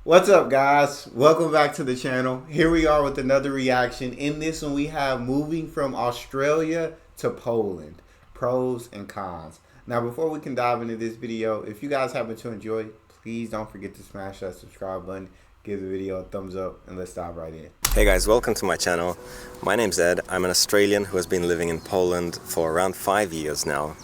What's up, guys? Welcome back to the channel. Here we are with another reaction. In this one, we have moving from Australia to Poland, pros and cons. Now, before we can dive into this video, if you guys happen to enjoy, please don't forget to smash that subscribe button, give the video a thumbs up, and let's dive right in. Hey guys, welcome to my channel. My name's Ed. I'm an Australian who has been living in Poland for around 5 years now.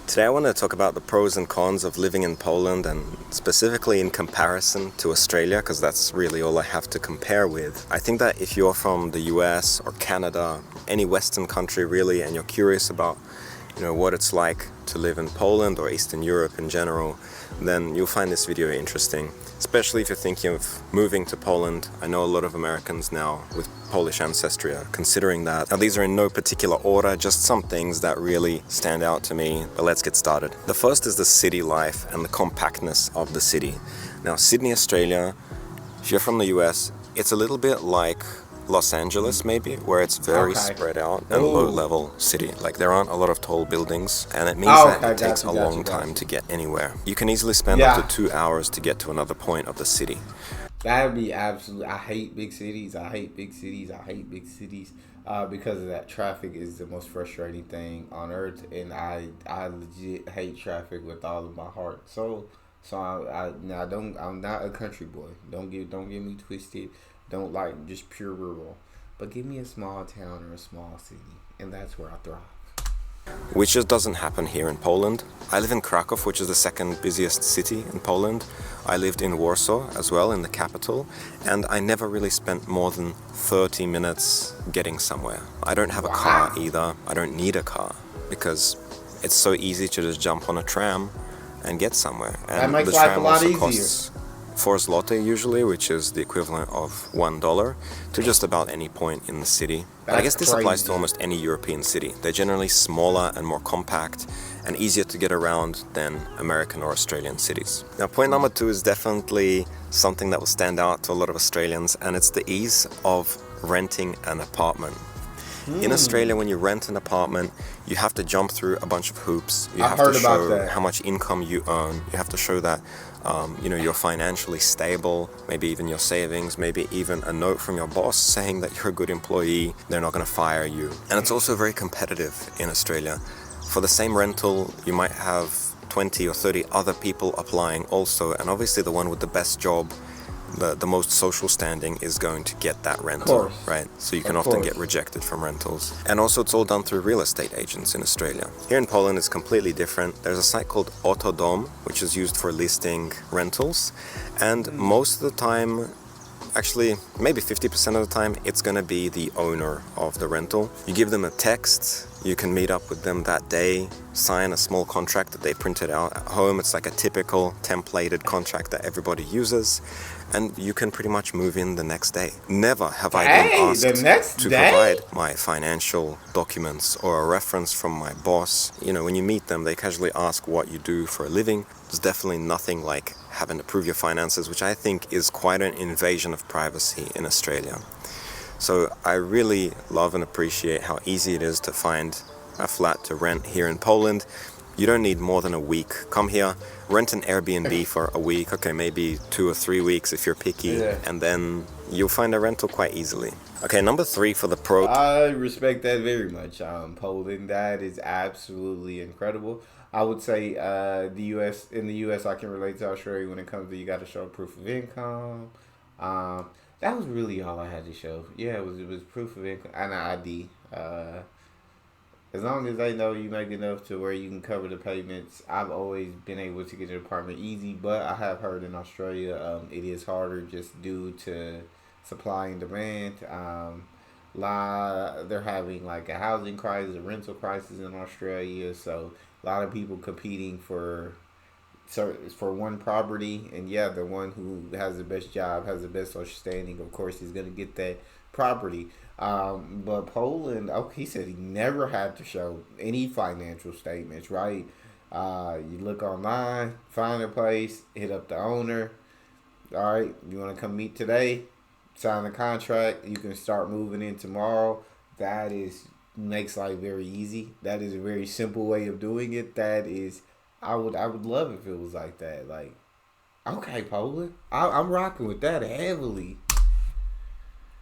Today I want to talk about the pros and cons of living in Poland, and specifically in comparison to Australia, because that's really all I have to compare with. I think that if you're from the US or Canada, any Western country really, and you're curious about what it's like to live in Poland or Eastern Europe in general, then you'll find this video interesting, especially if you're thinking of moving to Poland. I know a lot of Americans now with Polish ancestry are considering that. Now, these are in no particular order, just some things that really stand out to me, but let's get started. The first is the city life and the compactness of the city. Now, Sydney, Australia, if you're from the US, it's a little bit like Los Angeles maybe, where it's very spread out and low-level city. Like, there aren't a lot of tall buildings, and it means that it takes a long time to get anywhere. You can easily spend up to 2 hours to get to another point of the city. That would be absolutely. I hate big cities. I hate big cities. Because of that. Traffic is the most frustrating thing on earth, and I legit hate traffic with all of my heart. I'm not a country boy. Don't get me twisted. Don't like just pure rural, but give me a small town or a small city, and that's where I thrive. Which just doesn't happen here in Poland. I live in Krakow, which is the second busiest city in Poland. I lived in Warsaw as well, in the capital, and I never really spent more than 30 minutes getting somewhere. I don't have a car either. I don't need a car because it's so easy to just jump on a tram and get somewhere. And that makes the life tram a lot also easier. Costs 4 zloty usually, which is the equivalent of $1 to just about any point in the city. I guess this applies to almost any European city. They're generally smaller and more compact and easier to get around than American or Australian cities. Now, point number 2 is definitely something that will stand out to a lot of Australians, and it's the ease of renting an apartment. In Australia, when you rent an apartment, you have to jump through a bunch of hoops. You have to show how much income you earn. You have to show that you're financially stable, maybe even your savings, maybe even a note from your boss saying that you're a good employee, they're not going to fire you. And it's also very competitive in Australia. For the same rental, you might have 20 or 30 other people applying also, and obviously the one with the best job, the most social standing, is going to get that rental, right? So you can often get rejected from rentals. And also it's all done through real estate agents in Australia. Here in Poland it's completely different. There's a site called Autodom, which is used for listing rentals, and most of the time, actually maybe 50% of the time, it's going to be the owner of the rental. You give them a text, you can meet up with them that day, sign a small contract that they printed out at home. It's like a typical templated contract that everybody uses, and you can pretty much move in the next day. Never have I been asked to provide my financial documents or a reference from my boss. When you meet them, they casually ask what you do for a living. There's definitely nothing like having to prove your finances, which I think is quite an invasion of privacy in Australia. So I really love and appreciate how easy it is to find a flat to rent here in Poland. You don't need more than a week. Come here, rent an Airbnb for a week, okay, maybe 2 or 3 weeks if you're picky, and then you'll find a rental quite easily. Okay, number 3 for the pro. I respect that very much. Poland, that is absolutely incredible. I would say in the U.S., I can relate to Australia when it comes to you got to show proof of income. That was really all I had to show. Yeah, it was proof of income and an ID. As long as they know you make enough to where you can cover the payments, I've always been able to get an apartment easy. But I have heard in Australia, it is harder just due to supply and demand. They're having like a housing crisis, a rental crisis in Australia. So a lot of people competing for one property, and yeah, the one who has the best job, has the best social standing, of course, is going to get that property. But Poland, he said he never had to show any financial statements, right? You look online, find a place, hit up the owner. All right, you want to come meet today? Sign the contract. You can start moving in tomorrow. That makes life very easy. That is a very simple way of doing it. I would love if it was like that. Like, Okay, Poland. I'm rocking with that heavily.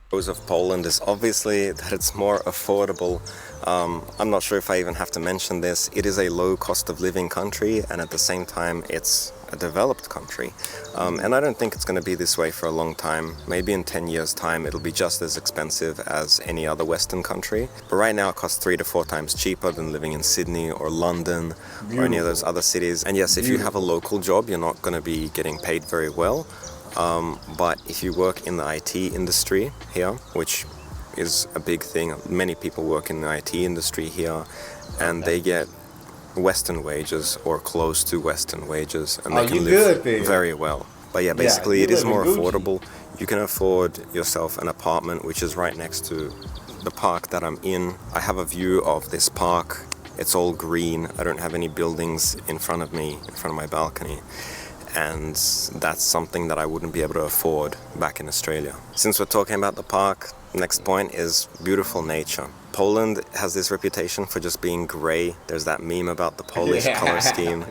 Pros of Poland is obviously that it's more affordable. I'm not sure if I even have to mention this. It is a low cost of living country, and at the same time, it's a developed country. And I don't think it's going to be this way for a long time. Maybe in 10 years' time, it'll be just as expensive as any other Western country. But right now, it costs 3 to 4 times cheaper than living in Sydney or London or any of those other cities. And yes, if you have a local job, you're not going to be getting paid very well. But if you work in the IT industry here, which is a big thing, many people work in the IT industry here, and they get Western wages or close to Western wages, and they can live very well. But yeah, basically it is more affordable. You can afford yourself an apartment which is right next to the park that I'm in. I have a view of this park. It's all green. I don't have any buildings in front of me, in front of my balcony. And that's something that I wouldn't be able to afford back in Australia. Since we're talking about the park, next point is beautiful nature. Poland has this reputation for just being grey. There's that meme about the Polish color scheme,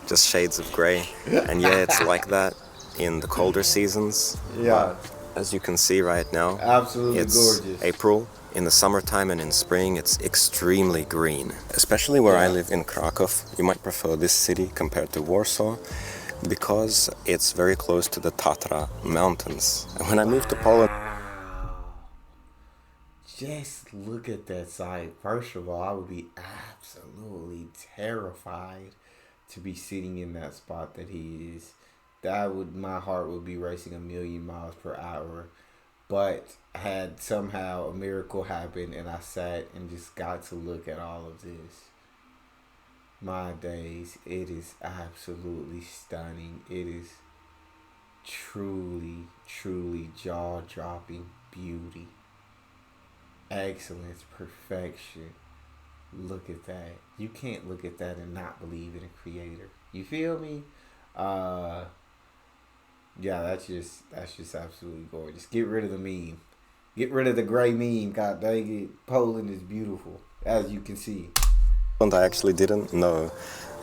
just shades of grey. And yeah, it's like that in the colder seasons. Yeah. As you can see right now, Absolutely it's gorgeous. April. In the summertime and in spring, it's extremely green. Especially where I live in Krakow. You might prefer this city compared to Warsaw, because it's very close to the Tatra mountains. And when I moved to Poland... Just look at that site. First of all, I would be absolutely terrified to be sitting in that spot that he is. My heart would be racing 1,000,000 miles per hour. But had somehow a miracle happened and I sat and just got to look at all of this. My days, it is absolutely stunning. It is truly, truly jaw-dropping beauty. Excellence, perfection. Look at that. You can't look at that and not believe in a creator. You feel me? Yeah, that's just absolutely gorgeous. Get rid of the meme. Get rid of the gray meme. God dang it. Poland is beautiful, as you can see. I actually didn't know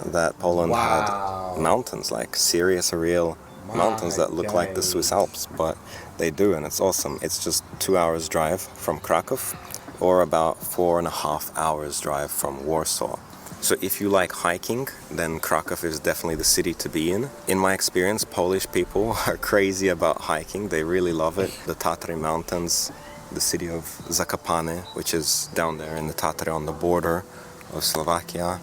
that Poland had mountains, like serious, real mountains that look like the Swiss Alps, but they do, and it's awesome. It's just 2 hours drive from Krakow, or about 4.5 hours drive from Warsaw. So if you like hiking, then Krakow is definitely the city to be in. In my experience, Polish people are crazy about hiking. They really love it. The Tatry Mountains, the city of Zakopane, which is down there in the Tatry on the border of Slovakia,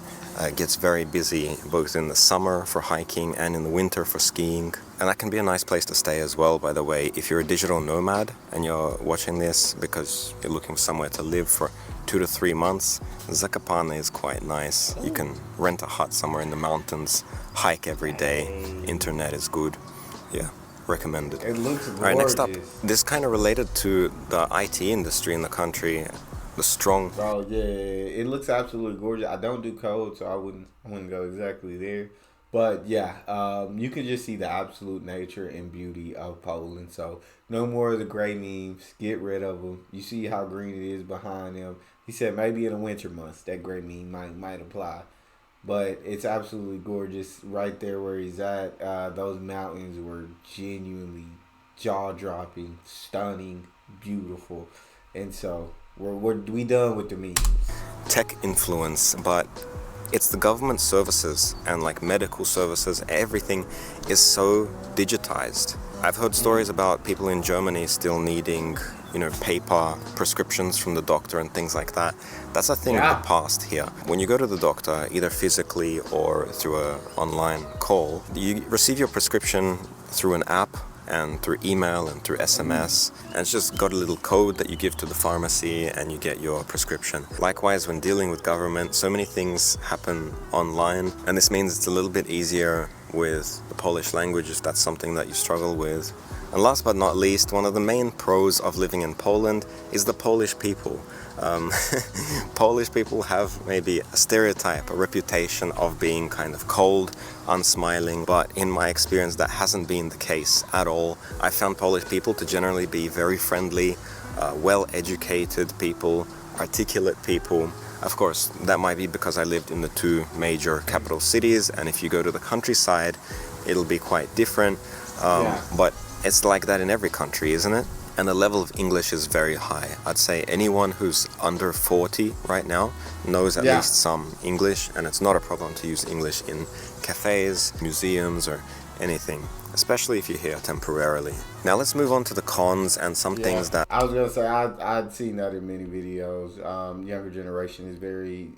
gets very busy both in the summer for hiking and in the winter for skiing. And that can be a nice place to stay as well, by the way. If you're a digital nomad and you're watching this because you're looking for somewhere to live for 2 to 3 months, Zakopane is quite nice. You can rent a hut somewhere in the mountains, hike every day, internet is good. Yeah, recommended. It looks gorgeous. Alright, next up, this kind of related to the IT industry in the country. The strong... Bro, yeah, it looks absolutely gorgeous. I don't do code, so I wouldn't go exactly there. But yeah, you can just see the absolute nature and beauty of Poland. So no more of the gray memes. Get rid of them. You see how green it is behind them. He said maybe in the winter months that gray meme might apply. But it's absolutely gorgeous right there where he's at. Those mountains were genuinely jaw-dropping, stunning, beautiful. And so... We done with the memes. Tech influence, but it's the government services and like medical services, everything is so digitized. I've heard stories about people in Germany still needing, paper prescriptions from the doctor and things like that. That's a thing of the past here. When you go to the doctor, either physically or through an online call, you receive your prescription through an app and through email and through SMS, and it's just got a little code that you give to the pharmacy and you get your prescription. Likewise, when dealing with government, so many things happen online, and this means it's a little bit easier with the Polish language if that's something that you struggle with. And last but not least, one of the main pros of living in Poland is the Polish people. Polish people have maybe a stereotype, a reputation of being kind of cold, unsmiling, but in my experience that hasn't been the case at all. I found Polish people to generally be very friendly, well-educated people, articulate people. Of course, that might be because I lived in the 2 major capital cities, and if you go to the countryside, it'll be quite different. Yeah. But it's like that in every country, isn't it? And the level of English is very high. I'd say anyone who's under 40 right now knows at Yeah. least some English, and it's not a problem to use English in cafes, museums, or anything, especially if you're here temporarily. Now let's move on to the cons and some Yeah, things that I was gonna say I'd seen that in many videos. Younger generation is very,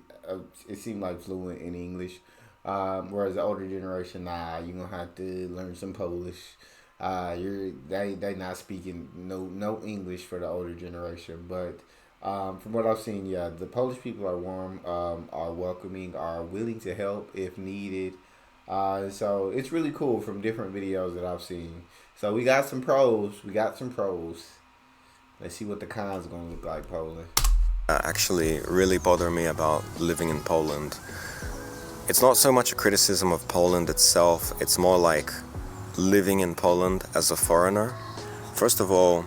it seemed like fluent in English, whereas the older generation, nah, you gonna have to learn some Polish. They not speaking no English for the older generation, but from what I've seen, yeah, the Polish people are warm, are welcoming, are willing to help if needed. So it's really cool from different videos that I've seen. So we got some pros. We got some pros. Let's see what the cons are gonna look like, Poland. actually really bother me about living in Poland. It's not so much a criticism of Poland itself, it's more like living in Poland as a foreigner. First of all,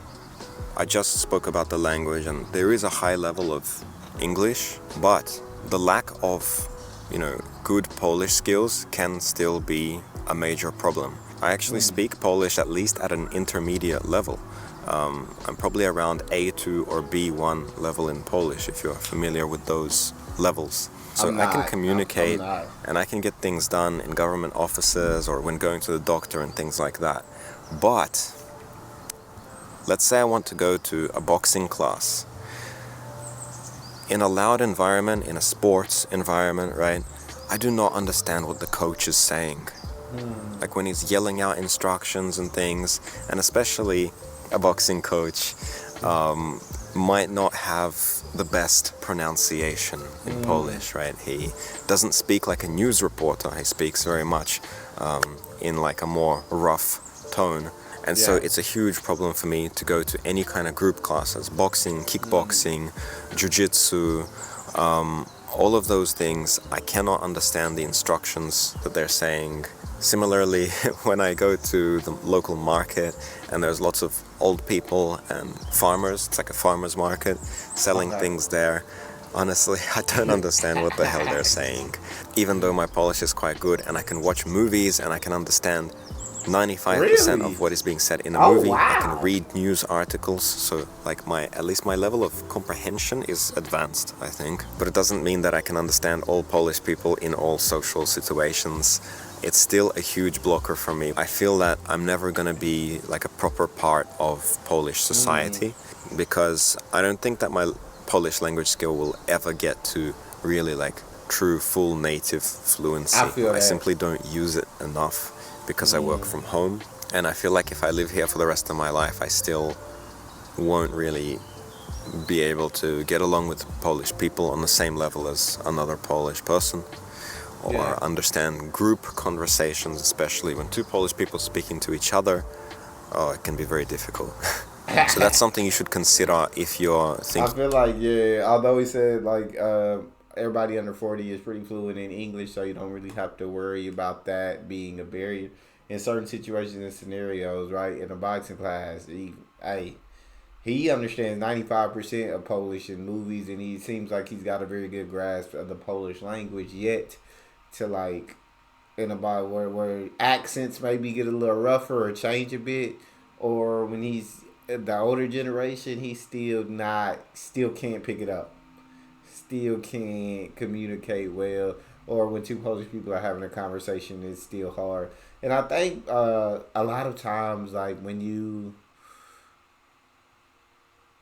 I just spoke about the language, and there is a high level of English, but the lack of, good Polish skills can still be a major problem. I actually speak Polish at least at an intermediate level. I'm probably around A2 or B1 level in Polish, if you're familiar with those levels. So I'm I can not. communicate I'm not. and I can get things done in government offices or when going to the doctor and things like that. But let's say I want to go to a boxing class. In a loud environment, in a sports environment, right? I do not understand what the coach is saying. Like when he's yelling out instructions and things, and especially a boxing coach might not have the best pronunciation in Polish, right? He doesn't speak like a news reporter. He speaks very much in like a more rough tone. And so Yeah. it's a huge problem for me to go to any kind of group classes, boxing, kickboxing, jiu-jitsu, all of those things. I cannot understand the instructions that they're saying. Similarly, when I go to the local market and there's lots of old people and farmers, it's like a farmer's market, selling Okay. things there. Honestly, I don't understand what the hell they're saying. Even though my Polish is quite good and I can watch movies and I can understand 95% Really? of what is being said in a Oh, movie. I wow. can read news articles, so like at least my level of comprehension is advanced, I think. But it doesn't mean that I can understand all Polish people in all social situations. It's still a huge blocker for me. I feel that I'm never gonna be like a proper part of Polish society because I don't think that my Polish language skill will ever get to really like true full native fluency. I feel that. simply don't use it enough because I work from home, and I feel like if I live here for the rest of my life, I still won't really be able to get along with Polish people on the same level as another Polish person, or Yeah. understand group conversations, especially when two Polish people speaking to each other. Oh, it can be very difficult. So that's something you should consider if you're I thinking. feel like, yeah, although he said like everybody under 40 is pretty fluent in English, so you don't really have to worry about that being a barrier in certain situations and scenarios, right? In a boxing class, he understands 95% of Polish in movies, and he seems like he's got a very good grasp of the Polish language, yet to like in about where accents maybe get a little rougher or change a bit, or when he's the older generation, he's still can't pick it up, still can't communicate well, or when two Polish people are having a conversation, it's still hard. And I think a lot of times, like when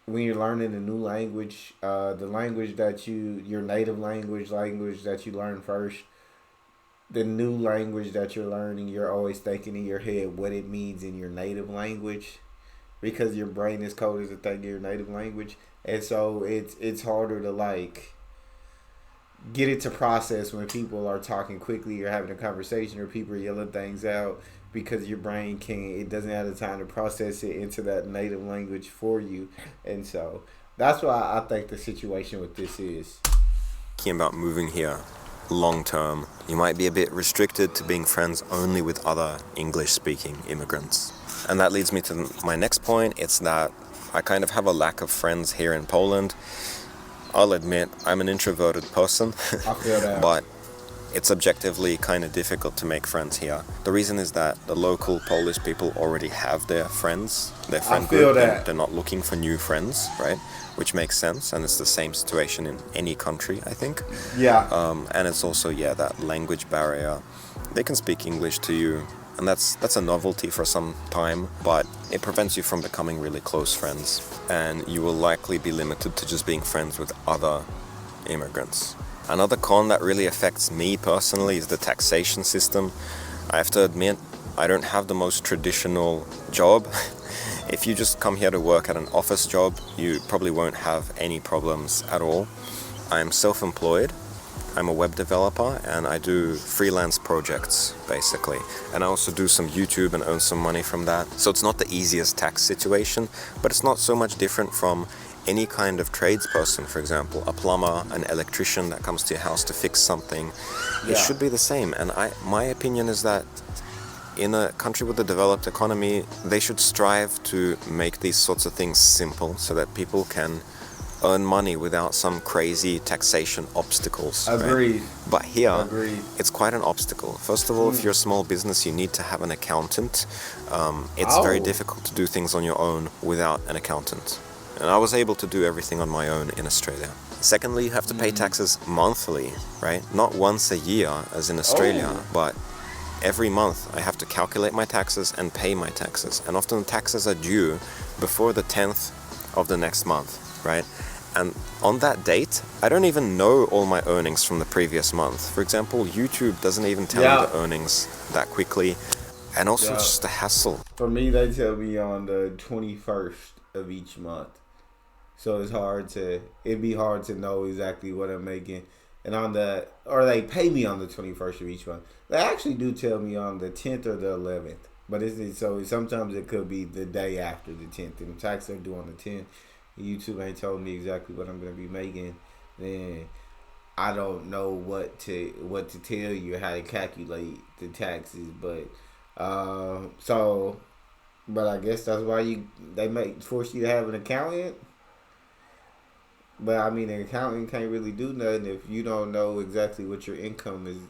you're learning a new language, the language that your native language that you learn first, the new language that you're learning, you're always thinking in your head what it means in your native language, because your brain is coded to think in your native language, and so it's harder to like get it to process when people are talking quickly or having a conversation or people are yelling things out, because your brain it doesn't have the time to process it into that native language for you. And so that's why I think the situation with this is About moving here long term, you might be a bit restricted to being friends only with other English speaking immigrants. And that leads me to my next point. It's that I kind of have a lack of friends here in Poland. I'll admit I'm an introverted person, I feel that. but it's objectively kind of difficult to make friends here. The reason is that the local Polish people already have their friends, their I friend feel group, and that. they're not looking for new friends, right? Which makes sense, and it's the same situation in any country, I think. Yeah. And it's also, yeah, that language barrier. They can speak English to you, and that's a novelty for some time, but it prevents you from becoming really close friends, and you will likely be limited to just being friends with other immigrants. Another con that really affects me personally is the taxation system. I have to admit, I don't have the most traditional job. If you just come here to work at an office job, you probably won't have any problems at all. I'm self-employed. I'm a web developer and I do freelance projects basically. And I also do some YouTube and earn some money from that. So it's not the easiest tax situation, but it's not so much different from any kind of tradesperson, for example, a plumber, an electrician that comes to your house to fix something. Yeah. It should be the same. And my opinion is that in a country with a developed economy, they should strive to make these sorts of things simple so that people can earn money without some crazy taxation obstacles. Agreed. Right? But here, Agreed. it's quite an obstacle. First of all, if you're a small business, you need to have an accountant. It's very difficult to do things on your own without an accountant. And I was able to do everything on my own in Australia. Secondly, you have to pay taxes monthly, right? Not once a year as in Australia, but every month I have to calculate my taxes and pay my taxes. And often the taxes are due before the 10th of the next month, right? And on that date, I don't even know all my earnings from the previous month. For example, YouTube doesn't even tell you the earnings that quickly. And also it's just a hassle. For me, they tell me on the 21st of each month. So it'd be hard to know exactly what I'm making. And or they pay me on the 21st of each month. They actually do tell me on the 10th or the 11th. But so sometimes it could be the day after the 10th. And the tax are due on the 10th. YouTube ain't told me exactly what I'm going to be making. Then I don't know what to tell you, how to calculate the taxes. But I guess that's why they force you to have an accountant. But I mean, an accountant can't really do nothing if you don't know exactly what your income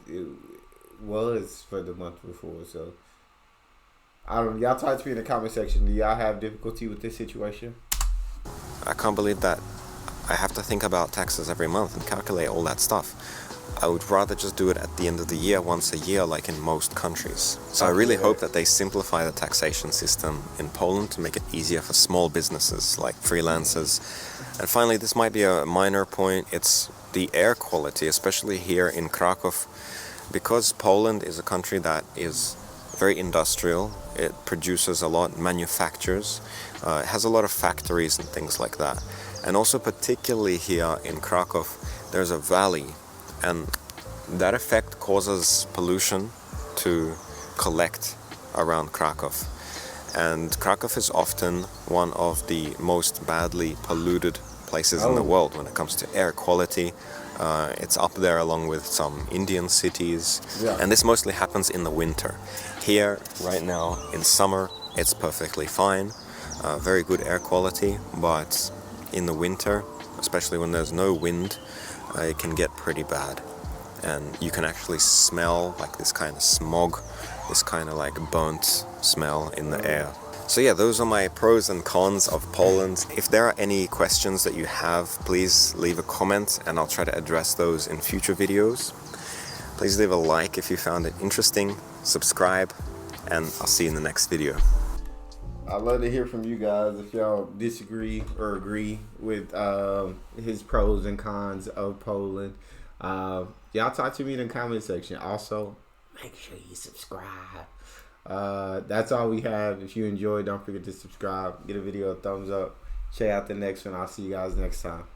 was for the month before. So I don't. Y'all talk to me in the comment section. Do y'all have difficulty with this situation? I can't believe that I have to think about taxes every month and calculate all that stuff. I would rather just do it at the end of the year, once a year, like in most countries. So I really hope that they simplify the taxation system in Poland to make it easier for small businesses like freelancers. And finally, this might be a minor point, it's the air quality, especially here in Krakow. Because Poland is a country that is very industrial, it produces a lot, manufactures, it has a lot of factories and things like that. And also particularly here in Krakow, there's a valley, and that effect causes pollution to collect around Krakow. And Krakow is often one of the most badly polluted places in the world when it comes to air quality. It's up there along with some Indian cities, and this mostly happens in the winter. Here, right now, in summer, it's perfectly fine, very good air quality, but in the winter, especially when there's no wind, it can get pretty bad. And you can actually smell like this kind of smog, this kind of like burnt smell in the air. So yeah, those are my pros and cons of Poland. If there are any questions that you have, please leave a comment and I'll try to address those in future videos. Please leave a like if you found it interesting, subscribe, and I'll see you in the next video. I'd love to hear from you guys if y'all disagree or agree with his pros and cons of Poland. Y'all talk to me in the comment section. Also, make sure you subscribe. That's all we have. If you enjoyed, don't forget to subscribe. Give the video a thumbs up. Check out the next one. I'll see you guys next time.